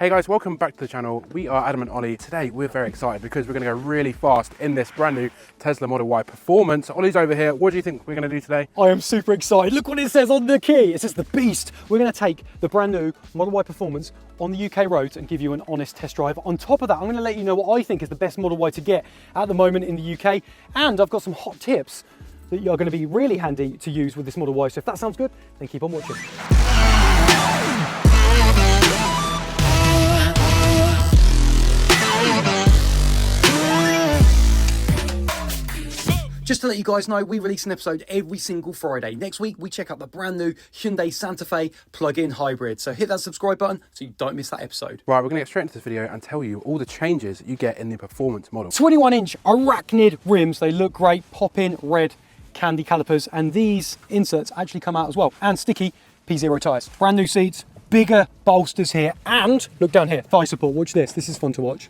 Hey guys, welcome back to the channel. We are Adam and Ollie. Today we're very excited because we're going to go really fast in this brand new Tesla Model Y Performance. Ollie's over here. What do you think we're going to do today? I am super excited. Look what it says on the key. It says the Beast. We're going to take the brand new Model Y Performance on the UK roads and give you an honest test drive. On top of that, I'm going to let you know what I think is the best Model Y to get at the moment in the UK. And I've got some hot tips that are going to be really handy to use with this Model Y. So if that sounds good, then keep on watching. Just to let you guys know, we release an episode every single Friday. Next week, we check out the brand new Hyundai Santa Fe plug-in hybrid. So hit that subscribe button so you don't miss that episode. Right, we're going to get straight into this video and tell you all the changes that you get in the Performance model. 21-inch Arachnid rims. They look great. Pop-in red candy calipers. And these inserts actually come out as well. And sticky P0 tyres. Brand new seats, bigger bolsters here. And look down here, thigh support. Watch this. This is fun to watch.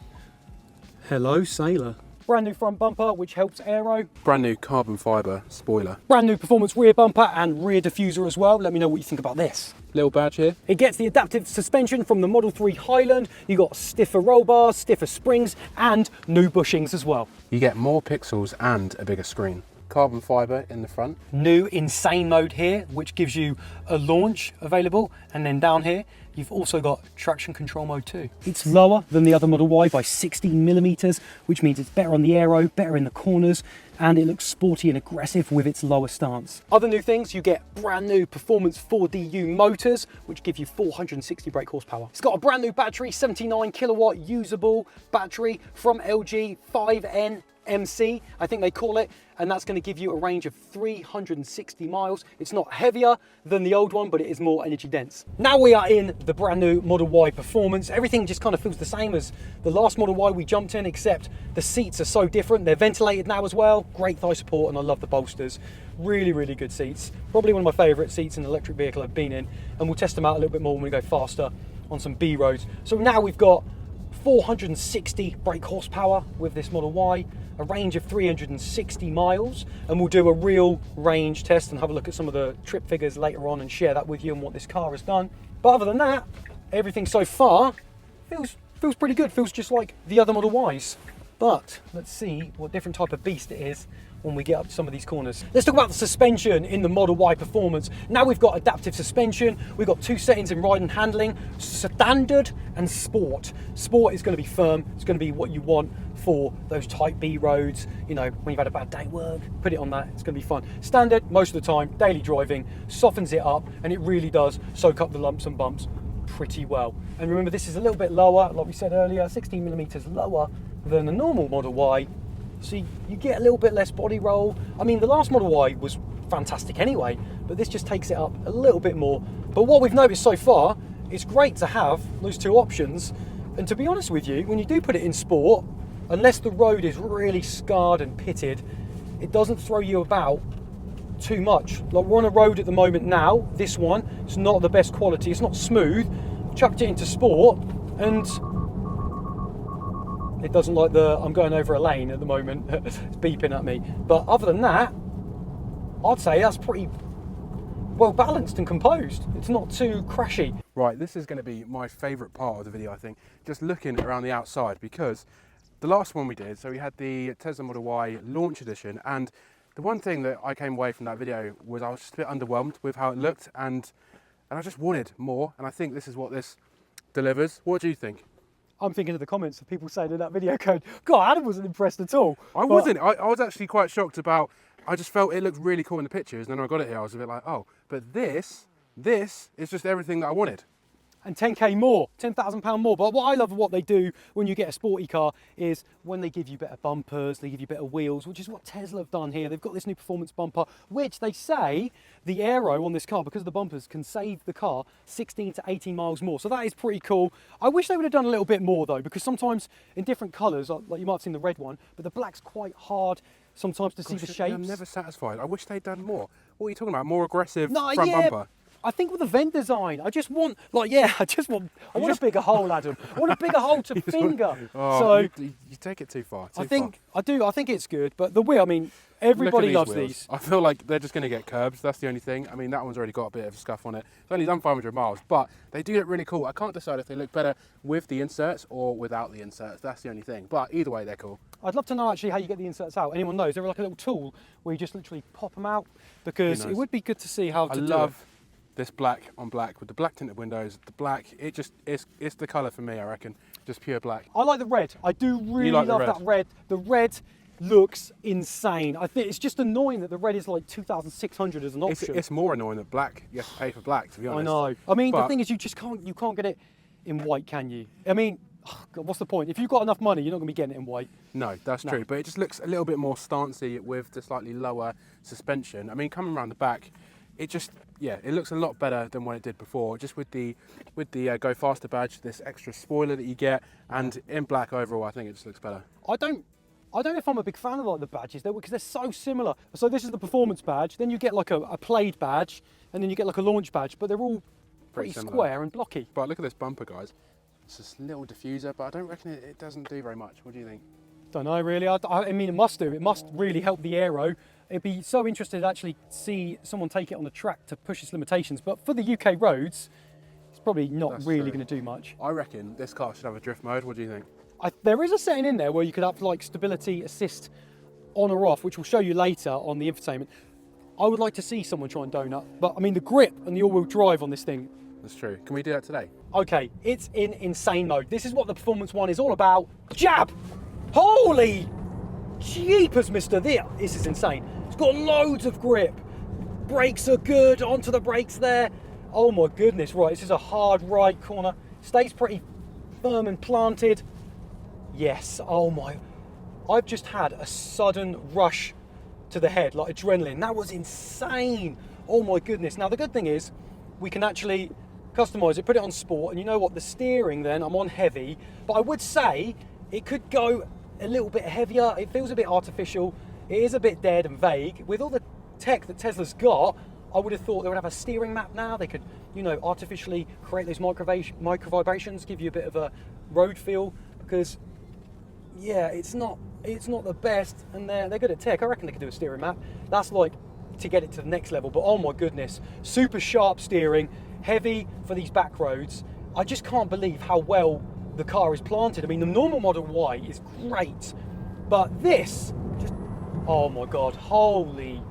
Hello, sailor. Brand new front bumper, which helps aero. Brand new carbon fibre spoiler. Brand new Performance rear bumper and rear diffuser as well. Let me know what you think about this. Little badge here. It gets the adaptive suspension from the Model 3 Highland. You got stiffer roll bars, stiffer springs, and new bushings as well. You get more pixels and a bigger screen. Carbon fibre in the front. New insane mode here, which gives you a launch available. And then down here, you've also got traction control mode too. It's lower than the other Model Y by 16 millimeters, which means it's better on the aero, better in the corners, and it looks sporty and aggressive with its lower stance. Other new things, you get brand new Performance 4DU motors, which give you 460 brake horsepower. It's got a brand new battery, 79 kilowatt usable battery from LG 5N MC, I think they call it, and that's going to give you a range of 360 miles. It's not heavier than the old one, but it is more energy dense. Now we are in the brand new Model Y Performance. Everything just kind of feels the same as the last Model Y we jumped in, except the seats are so different. They're ventilated now as well. Great thigh support, and I love the bolsters. Really, really good seats. Probably one of my favorite seats in an electric vehicle I've been in, and we'll test them out a little bit more when we go faster on some B roads. So now we've got 460 brake horsepower with this Model Y, a range of 360 miles, and we'll do a real range test and have a look at some of the trip figures later on and share that with you and what this car has done. But other than that, everything so far feels pretty good. Feels just like the other Model Ys. But let's see what different type of beast it is when we get up to some of these corners. Let's talk about the suspension in the Model Y Performance. Now we've got adaptive suspension. We've got two settings in ride and handling, standard and sport. Sport is going to be firm. It's going to be what you want for those type B roads. You know, when you've had a bad day at work, put it on that. It's going to be fun. Standard, most of the time, daily driving, softens it up, and it really does soak up the lumps and bumps pretty well. And remember, this is a little bit lower, like we said earlier, 16 millimeters lower than a normal Model Y. So you get a little bit less body roll. I mean, the last Model Y was fantastic anyway, but this just takes it up a little bit more. But what we've noticed so far, it's great to have those two options. And to be honest with you, when you do put it in sport, unless the road is really scarred and pitted, it doesn't throw you about too much. Like, we're on a road at the moment now, this one, it's not the best quality, it's not smooth. Chucked it into sport, and it doesn't like I'm going over a lane at the moment. It's beeping at me. But other than that, I'd say that's pretty well balanced and composed. It's not too crashy. Right, this is going to be my favourite part of the video, I think. Just looking around the outside, because the last one we did, so we had the Tesla Model Y Launch Edition, and the one thing that I came away from that video was I was just a bit underwhelmed with how it looked, and I just wanted more, and I think this is what this delivers. What do you think? I'm thinking of the comments of people saying in that video code, God, Adam wasn't impressed at all. I wasn't. I was actually quite shocked about, I just felt it looked really cool in the pictures, and then when I got it here, I was a bit like, oh, but this is just everything that I wanted. And 10k more, £10,000 more. But what I love what they do when you get a sporty car is when they give you better bumpers, they give you better wheels, which is what Tesla have done here. They've got this new performance bumper, which they say the aero on this car, because of the bumpers, can save the car 16 to 18 miles more. So that is pretty cool. I wish they would have done a little bit more though, because sometimes in different colours, like you might have seen the red one, but the black's quite hard sometimes to see the shapes. I'm never satisfied. I wish they'd done more. What are you talking about? More aggressive front bumper? I think with the vent design, I just want, like, yeah, I want a bigger hole, Adam. I want a bigger hole to finger. Oh, so you take it too far. I think it's good, but the wheel, I mean, everybody loves these. I feel like they're just going to get curbs. That's the only thing. I mean, that one's already got a bit of a scuff on it. It's only done 500 miles, but they do look really cool. I can't decide if they look better with the inserts or without the inserts. That's the only thing. But either way, they're cool. I'd love to know actually how you get the inserts out. Anyone knows? They're like a little tool where you just literally pop them out, because it would be good to see how to do it. I love this black on black with the black tinted windows. The black, it's the colour for me, I reckon. Just pure black. I like the red. I do really love that red. The red looks insane. I think it's just annoying that the red is like 2,600 as an option. It's more annoying that black, you have to pay for black, to be honest. I know. I mean, the thing is, you can't get it in white, can you? I mean, oh God, what's the point? If you've got enough money, you're not going to be getting it in white. No, that's true. But it just looks a little bit more stancy with the slightly lower suspension. I mean, coming around the back, it looks a lot better than what it did before. Just with the Go Faster badge, this extra spoiler that you get, and in black overall, I think it just looks better. I don't know if I'm a big fan of like the badges though, because they're so similar. So this is the performance badge, then you get like a played badge, and then you get like a launch badge, but they're all pretty square and blocky. But look at this bumper, guys. It's this little diffuser, but I don't reckon it doesn't do very much. What do you think? Don't know really. I mean, it must do. It must really help the aero. It'd be so interesting to actually see someone take it on the track to push its limitations. But for the UK roads, it's probably not really going to do much. I reckon this car should have a drift mode. What do you think? There is a setting in there where you could have like stability assist on or off, which we'll show you later on the infotainment. I would like to see someone try and donut, but I mean the grip and the all-wheel drive on this thing. That's true. Can we do that today? Okay, it's in insane mode. This is what the performance one is all about. Jab! Holy jeepers, mister. This is insane. It's got loads of grip. Brakes are good, onto the brakes there. Oh my goodness, right, this is a hard right corner. Stays pretty firm and planted. Yes, oh my. I've just had a sudden rush to the head, like adrenaline. That was insane. Oh my goodness. Now the good thing is, we can actually customize it, put it on sport, and you know what, the steering then, I'm on heavy, but I would say it could go a little bit heavier. It feels a bit artificial. It is a bit dead and vague. With all the tech that Tesla's got, I would have thought they would have a steering map now. They could, you know, artificially create those micro vibrations, give you a bit of a road feel, because yeah, it's not the best, and they're good at tech. I reckon they could do a steering map. That's like to get it to the next level, but oh my goodness, super sharp steering, heavy for these back roads. I just can't believe how well the car is planted. I mean, the normal Model Y is great, but this, just, oh my God, holy,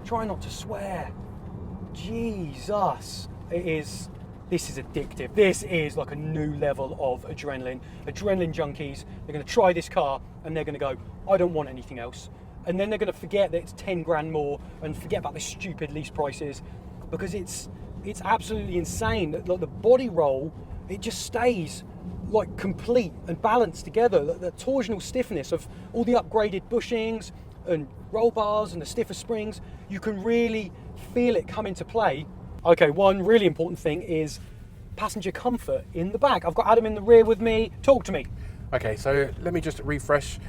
try not to swear. Jesus, this is addictive. This is like a new level of adrenaline. Adrenaline junkies, they're gonna try this car and they're gonna go, I don't want anything else. And then they're gonna forget that it's 10 grand more and forget about the stupid lease prices, because it's absolutely insane. Like the body roll, it just stays like complete and balanced together. The torsional stiffness of all the upgraded bushings and roll bars and the stiffer springs, you can really feel it come into play. Okay, one really important thing is passenger comfort in the back. I've got Adam in the rear with me. Talk to me. Okay, so let me just refresh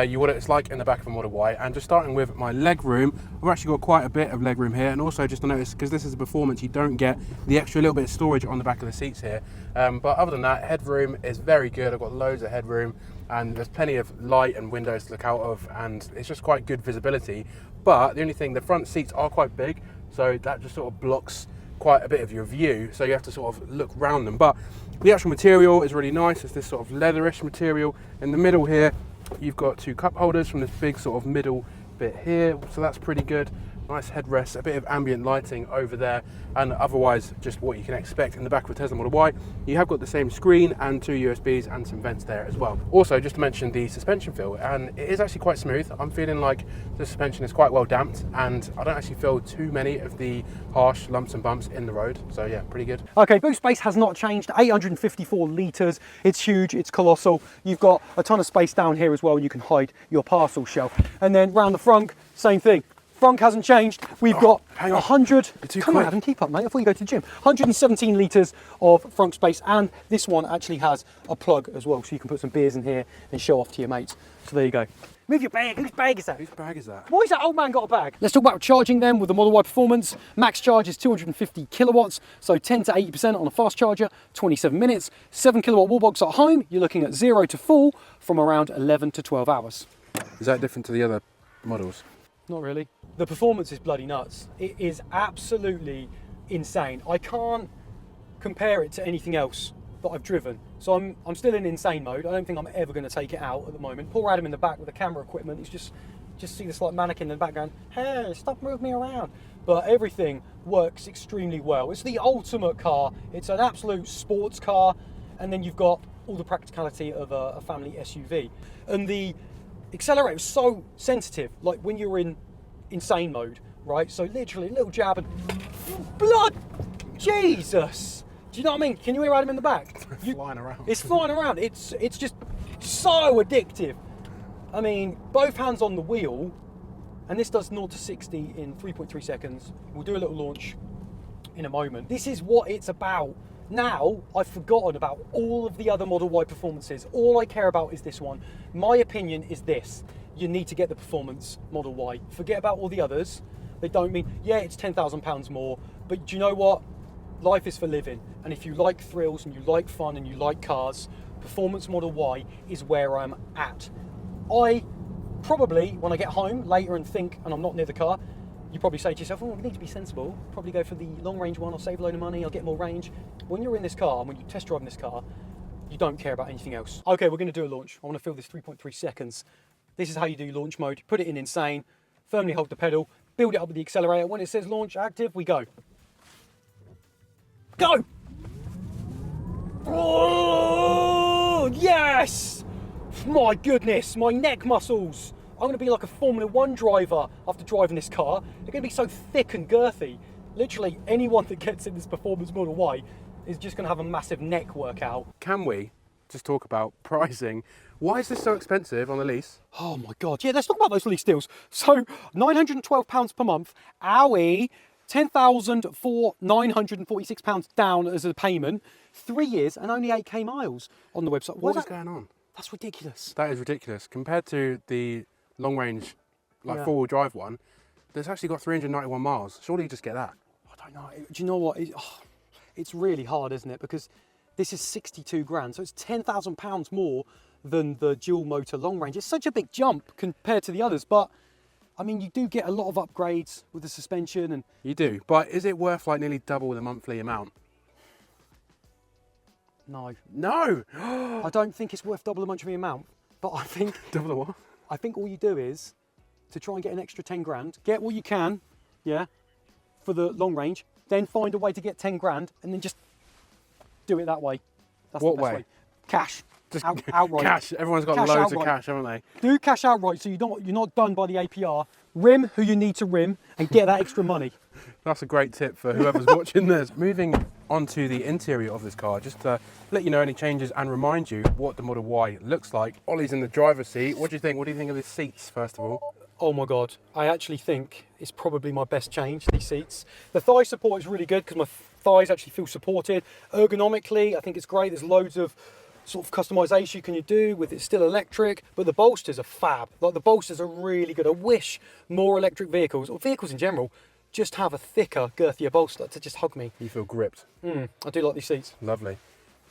you what it's like in the back of a Model Y, and just starting with my leg room, I've actually got quite a bit of leg room here, and also just to notice, because this is a performance, you don't get the extra little bit of storage on the back of the seats here, but other than that, headroom is very good. I've got loads of headroom, and there's plenty of light and windows to look out of, and it's just quite good visibility. But the only thing, the front seats are quite big, so that just sort of blocks quite a bit of your view, so you have to sort of look round them. But the actual material is really nice. It's this sort of leatherish material. In the middle here, you've got two cup holders from this big sort of middle bit here, so that's pretty good. Nice headrest, a bit of ambient lighting over there, and otherwise just what you can expect in the back of a Tesla Model Y. You have got the same screen and two USBs and some vents there as well. Also, just to mention the suspension feel, and it is actually quite smooth. I'm feeling like the suspension is quite well damped, and I don't actually feel too many of the harsh lumps and bumps in the road, so yeah, pretty good. Okay, boot space has not changed. 854 litres, it's huge, it's colossal. You've got a ton of space down here as well, and you can hide your parcel shelf. And then round the front, same thing. front hasn't changed. We've got hang on. 100. You're too Come on, quick. Adam, keep up, mate. Before you go to the gym, 117 litres of front space, and this one actually has a plug as well, so you can put some beers in here and show off to your mates. So there you go. Move your bag. Whose bag is that? Whose bag is that? Why has that old man got a bag? Let's talk about charging then with the Model Y Performance. Max charge is 250 kilowatts, so 10 to 80% on a fast charger, 27 minutes. 7 kilowatt wall box at home, you're looking at 0 to full from around 11 to 12 hours. Is that different to the other models? Not really. The performance is bloody nuts. It is absolutely insane. I can't compare it to anything else that I've driven. So I'm still in insane mode. I don't think I'm ever going to take it out at the moment. Poor Adam in the back with the camera equipment. He's just see this like mannequin in the background. Hey, stop moving me around. But everything works extremely well. It's the ultimate car. It's an absolute sports car. And then you've got all the practicality of a family SUV. And the accelerator is so sensitive, like when you're in insane mode, right? So literally a little jab and blood, Jesus. Do you know what I mean? Can you hear Adam in the back? Flying around. It's flying around. It's just so addictive. I mean, both hands on the wheel, and this does 0 to 60 in 3.3 seconds. We'll do a little launch in a moment. This is what it's about. Now, I've forgotten about all of the other Model Y performances. All I care about is this one. My opinion is this. You need to get the performance Model Y. Forget about all the others. They don't mean, yeah, it's £10,000 more, but do you know what? Life is for living. And if you like thrills and you like fun and you like cars, Performance Model Y is where I'm at. I probably, when I get home later and think, and I'm not near the car, you probably say to yourself, oh, we need to be sensible. Probably go for the long range one. I'll save a load of money. I'll get more range. When you're in this car, and when you test drive in this car, you don't care about anything else. Okay, we're going to do a launch. I want to fill this 3.3 seconds. This is how you do launch mode. Put it in insane, firmly hold the pedal, build it up with the accelerator. When it says launch active, we go. Go! Oh, yes! My goodness, my neck muscles. I'm going to be like a Formula One driver after driving this car. They're going to be so thick and girthy. Literally, anyone that gets in this Performance Model Y is just going to have a massive neck workout. Can we just talk about pricing? Why is this so expensive on the lease? Oh my God. Yeah, let's talk about those lease deals. So, £912 per month. Owie. £10,000 for £946 down as a payment. 3 years and only 8k miles on the website. What is going on? That's ridiculous. That is ridiculous. Compared to the long range, like Yeah. 4-wheel drive one, that's actually got 391 miles. Surely you just get that. I don't know. Do you know what? It's really hard, isn't it? Because this is 62 grand. So it's £10,000 more than the dual motor long range. It's such a big jump compared to the others. But I mean, you do get a lot of upgrades with the suspension and... You do, but is it worth like nearly double the monthly amount? No. No! I don't think it's worth double the monthly amount, but I think... Double the what? I think all you do is, to try and get an extra 10 grand, get what you can, yeah, for the long range, then find a way to get 10 grand and then just do it that way. That's What the best way? Cash. Just Outright. cash. Everyone's got Cash loads outright. of cash, haven't they? Do cash outright so you're not done by the APR. Rim who you need to rim and get that extra money. That's a great tip for whoever's watching this. Moving on to the interior of this car, just to let you know any changes and remind you what the Model Y looks like. Ollie's in the driver's seat. What do you think? What do you think of the seats, first of all? Oh my God, I actually think it's probably my best change, these seats. The thigh support is really good because my thighs actually feel supported. Ergonomically, I think it's great. There's loads of sort of customization you can do with it, still electric, but the bolsters are fab. Like the bolsters are really good. I wish more electric vehicles, or vehicles in general, just have a thicker, girthier bolster to just hug me. You feel gripped. I do like these seats. Lovely.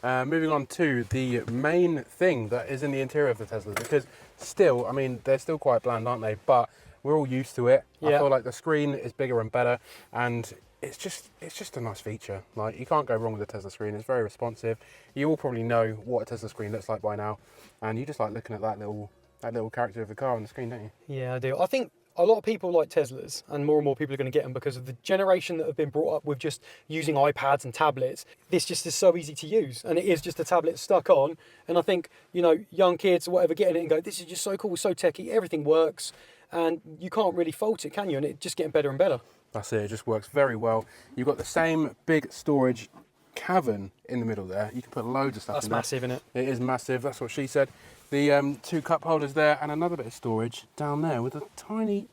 Moving on to the main thing that is in the interior of the Tesla, because still, I mean, they're still quite bland, aren't they? But we're all used to it. I Yeah. feel like the screen is bigger and better, and it's just a nice feature. Like, you can't go wrong with the Tesla screen. It's very responsive. You all probably know what a Tesla screen looks like by now, and you just like looking at that little character of the car on the screen, don't you? Yeah, I do. I think a lot of people like Teslas, and more people are going to get them because of the generation that have been brought up with just using iPads and tablets. This just is so easy to use, and it is just a tablet stuck on. And I think, you know, young kids or whatever getting it and go, this is just so cool, so techy, everything works, and you can't really fault it, can you? And it's just getting better and better. That's it. It just works very well. You've got the same big storage cavern in the middle there. You can put loads of stuff That's in there. massive, isn't it? It is massive. That's what she said. The 2 cup holders there, and another bit of storage down there with a tiny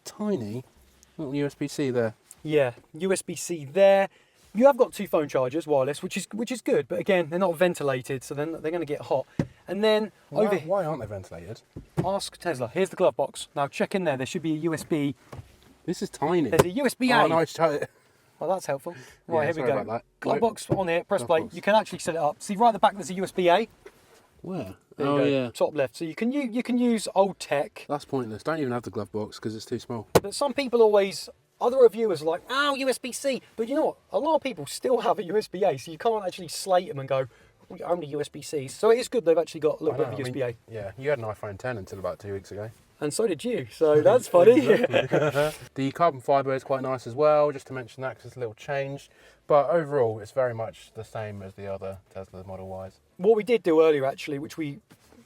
Little USB-C there. Yeah, USB-C there. You have got 2 phone chargers, wireless, which is good, but again, they're not ventilated, so then they're going to get hot. And then Why aren't they ventilated? ask Tesla. Here's the glove box. Now check in there. There should be a USB. This is tiny. There's a USB-A. Oh, nice. Well, that's helpful. Right, Yeah, here we sorry go. about that. Glove Nope. box on here. Press Glove play. box. You can actually set it up. See right at the back. There's a USB-A. Where? There you Oh go, yeah. top left. So you can use old tech. That's pointless. Don't even have the glove box because it's too small. But some people always, other reviewers are like, oh, USB-C. But you know what? A lot of people still have a USB-A, so you can't actually slate them and go, we only USB-Cs. So it is good they've actually got a little bit of USB-A. Yeah, you had an iPhone 10 until about 2 weeks ago. And so did you, so that's funny. The carbon fibre is quite nice as well, just to mention that because it's a little change. But overall, it's very much the same as the other Tesla Model Ys. What we did do earlier, actually, which we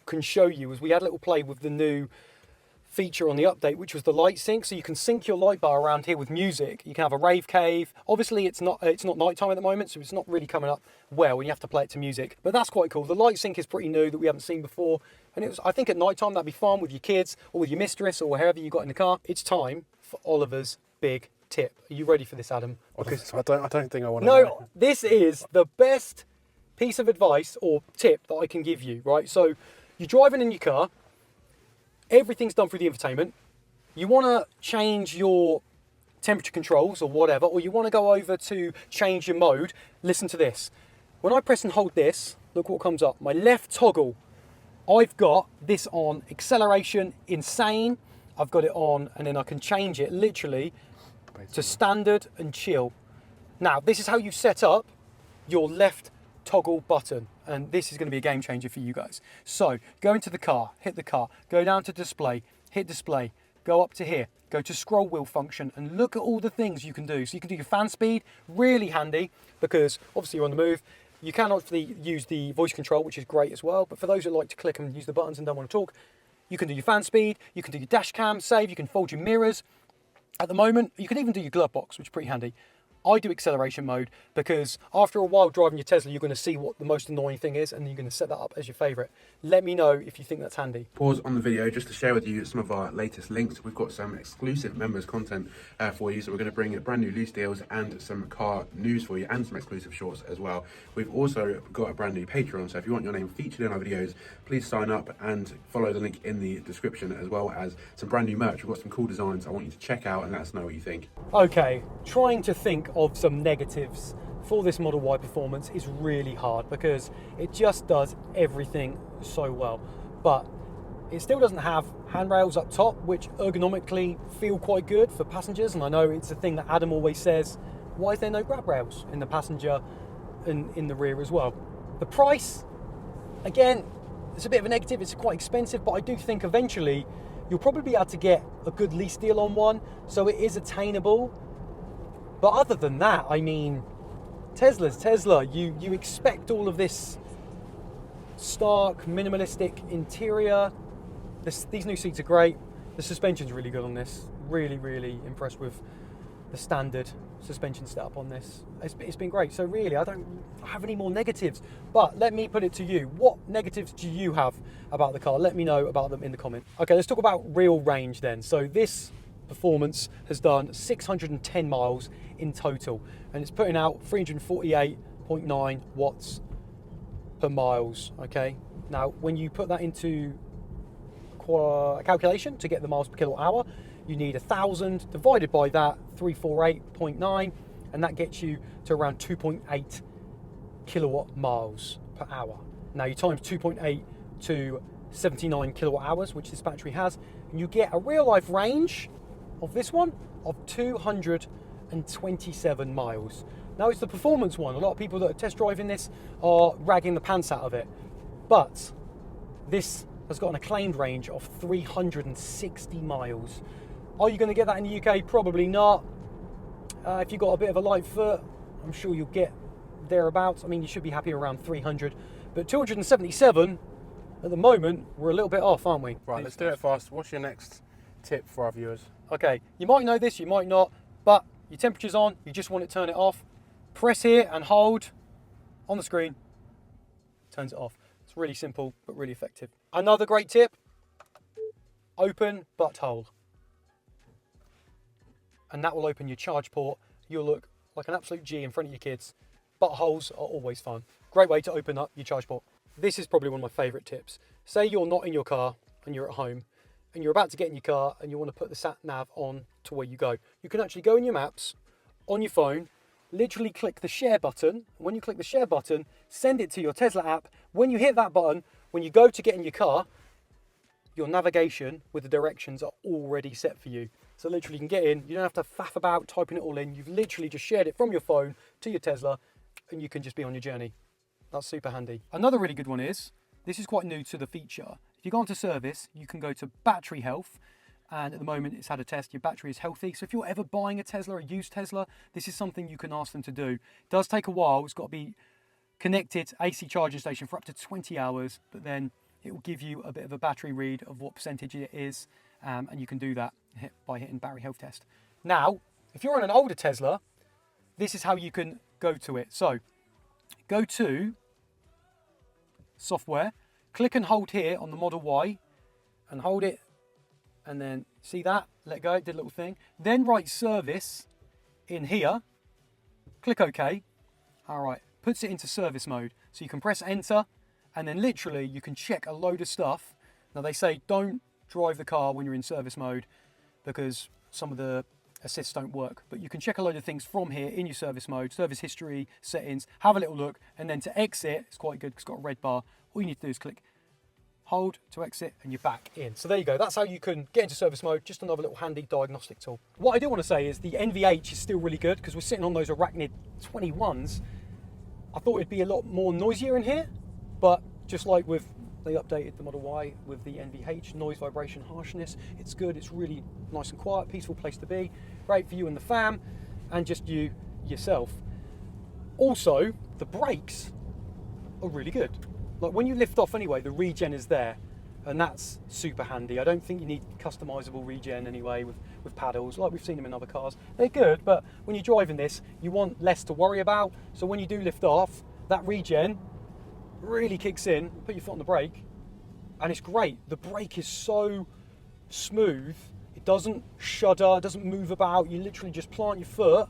can show you, is we had a little play with the new feature on the update, which was the light sync. So you can sync your light bar around here with music. You can have a rave cave. Obviously it's not nighttime at the moment, so it's not really coming up well when you have to play it to music, but that's quite cool. The light sync is pretty new that we haven't seen before, and I think at nighttime that'd be fun with your kids or with your mistress or wherever you got in the car. It's time for Oliver's big tip. Are you ready for this, Adam? Because I don't think I want to No, this is the best piece of advice or tip that I can give you, right? So you're driving in your car, everything's done through the infotainment. You want to change your temperature controls or whatever, or you want to go over to change your mode. Listen to this. When I press and hold this, look what comes up. My left toggle, I've got this on acceleration, insane. I've got it on, and then I can change it literally to standard and chill. Now, this is how you set up your left toggle button, and this is going to be a game changer for you guys. So go into the car, hit the car, go down to display, hit display, go up to here, go to scroll wheel function, and look at all the things you can do. So you can do your fan speed, really handy because obviously you're on the move. You can obviously use the voice control, which is great as well, but for those that like to click and use the buttons and don't want to talk, you can do your fan speed, you can do your dash cam save, you can fold your mirrors. At the moment, you can even do your glove box, which is pretty handy. I do acceleration mode because after a while driving your Tesla, you're going to see what the most annoying thing is, and you're going to set that up as your favorite. Let me know if you think that's handy. Pause on the video just to share with you some of our latest links. We've got some exclusive members content for you, so we're going to bring brand new lease deals and some car news for you, and some exclusive shorts as well. We've also got a brand new Patreon, so if you want your name featured in our videos, please sign up and follow the link in the description, as well as some brand new merch. We've got some cool designs I want you to check out and let us know what you think. Okay, trying to think of some negatives for this Model Y performance is really hard because it just does everything so well, but it still doesn't have handrails up top, which ergonomically feel quite good for passengers. And I know it's a thing that Adam always says, why is there no grab rails in the passenger and in the rear as well? The price, again, it's a bit of a negative. It's quite expensive, but I do think eventually you'll probably be able to get a good lease deal on one, so it is attainable. But other than that, I mean, Tesla's Tesla. You expect all of this stark, minimalistic interior. These new seats are great. The suspension's really good on this. Really, really impressed with the standard suspension setup on this. It's been great. So really, I don't have any more negatives. But let me put it to you. What negatives do you have about the car? Let me know about them in the comment. Okay, let's talk about real range then. So this performance has done 610 miles in total, and it's putting out 348.9 watts per miles. Okay, now when you put that into a calculation to get the miles per kilowatt hour, you need 1,000 divided by that 348.9, and that gets you to around 2.8 kilowatt miles per hour. Now you times 2.8 to 79 kilowatt hours, which this battery has, and you get a real life range of this one of 227 miles. Now it's the performance one. A lot of people that are test driving this are ragging the pants out of it, but this has got an acclaimed range of 360 miles. Are you going to get that in the UK? Probably not. If you've got a bit of a light foot, I'm sure you'll get thereabouts. I mean, you should be happy around 300, but 277 at the moment, we're a little bit off, aren't we? Right, let's do it fast. What's your next tip for our viewers? Okay, you might know this, you might not, but your temperature's on, you just want to turn it off. Press here and hold on the screen, turns it off. It's really simple, but really effective. Another great tip, open butthole. and that will open your charge port. You'll look like an absolute G in front of your kids. Buttholes are always fun. Great way to open up your charge port. This is probably one of my favourite tips. Say you're not in your car and you're at home and you're about to get in your car and you want to put the sat nav on to where you go. You can actually go in your maps on your phone, literally click the share button. When you click the share button, send it to your Tesla app. When you hit that button, when you go to get in your car, your navigation with the directions are already set for you. So literally you can get in, you don't have to faff about typing it all in. You've literally just shared it from your phone to your Tesla and you can just be on your journey. That's super handy. Another really good one is, this is quite new to the feature. If you go onto service, you can go to battery health. And at the moment it's had a test, your battery is healthy. So if you're ever buying a Tesla, a used Tesla, this is something you can ask them to do. It does take a while. It's got to be connected to AC charging station for up to 20 hours, but then it will give you a bit of a battery read of what percentage it is. And you can do that by hitting battery health test. Now, if you're on an older Tesla, this is how you can go to it. So go to software, click and hold here on the Model Y and hold it, and then see that, let go, it did a little thing. Then write service in here, click OK. All right, puts it into service mode. So you can press enter and then literally you can check a load of stuff. Now they say don't drive the car when you're in service mode because some of the assists don't work, but you can check a load of things from here in your service mode, service history, settings, have a little look, and then to exit, it's quite good because it's got a red bar. All you need to do is click hold to exit and you're back in. So there you go, that's how you can get into service mode, just another little handy diagnostic tool. What I do want to say is the NVH is still really good because we're sitting on those Arachnid 21s. I thought it'd be a lot more noisier in here, but just like with, they updated the Model Y with the NVH, noise, vibration, harshness. It's good, it's really nice and quiet, peaceful place to be. Great for you and the fam, and just you, yourself. Also, the brakes are really good. Like when you lift off anyway, the regen is there, and that's super handy. I don't think you need customizable regen anyway with paddles, like we've seen them in other cars. They're good, but when you're driving this, you want less to worry about. So when you do lift off, that regen really kicks in, put your foot on the brake, and it's great. The brake is so smooth, it doesn't shudder, it doesn't move about. You literally just plant your foot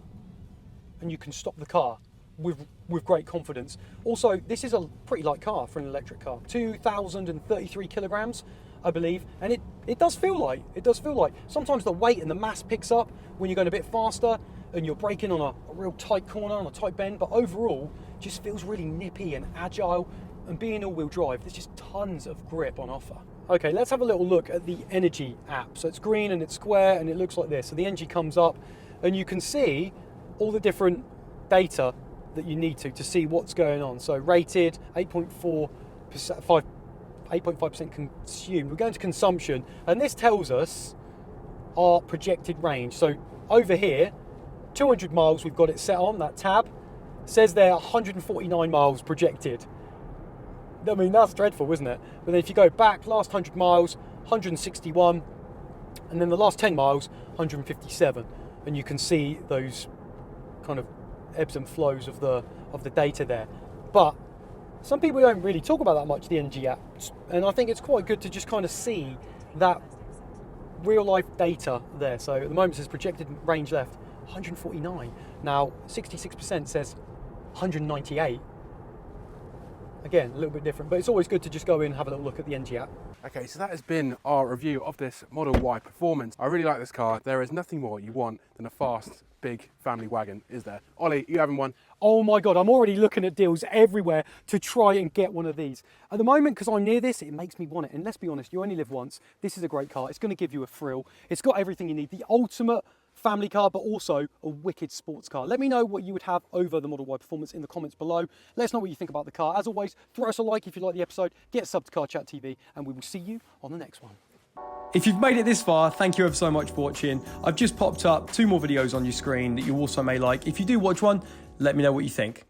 and you can stop the car with great confidence. Also, this is a pretty light car for an electric car, 2,033 kilograms, I believe, and it does feel light. It does feel light. Sometimes the weight and the mass picks up when you're going a bit faster and you're braking on a real tight corner, on a tight bend, but overall, just feels really nippy and agile, and being all-wheel drive, there's just tons of grip on offer. Okay, let's have a little look at the Energy app. So it's green and it's square and it looks like this. So the Energy comes up and you can see all the different data that you need to see what's going on. So rated, 8.5% consumed. We're going to consumption, and this tells us our projected range. So over here, 200 miles we've got it set on, that tab. Says there 149 miles projected. I mean, that's dreadful, isn't it? But then if you go back, last 100 miles, 161, and then the last 10 miles, 157. And you can see those kind of ebbs and flows of the data there. But some people don't really talk about that much, the Energy apps, and I think it's quite good to just kind of see that real life data there. So at the moment it says projected range left 149. Now 66% says 198. Again, a little bit different, but it's always good to just go in and have a little look at the Energy app. Okay, so that has been our review of this Model Y Performance. I really like this car. There is nothing more you want than a fast, big family wagon, is there? Ollie, you having one? Oh my God, I'm already looking at deals everywhere to try and get one of these. At the moment, because I'm near this, it makes me want it. And let's be honest, you only live once. This is a great car. It's going to give you a thrill. It's got everything you need. The ultimate family car, but also a wicked sports car. Let me know what you would have over the Model Y Performance in the comments below. Let us know what you think about the car. As always, throw us a like if you like the episode, get subbed to Car Chat TV, and we will see you on the next one. If you've made it this far, thank you ever so much for watching. I've just popped up 2 more videos on your screen that you also may like. If you do watch one, let me know what you think.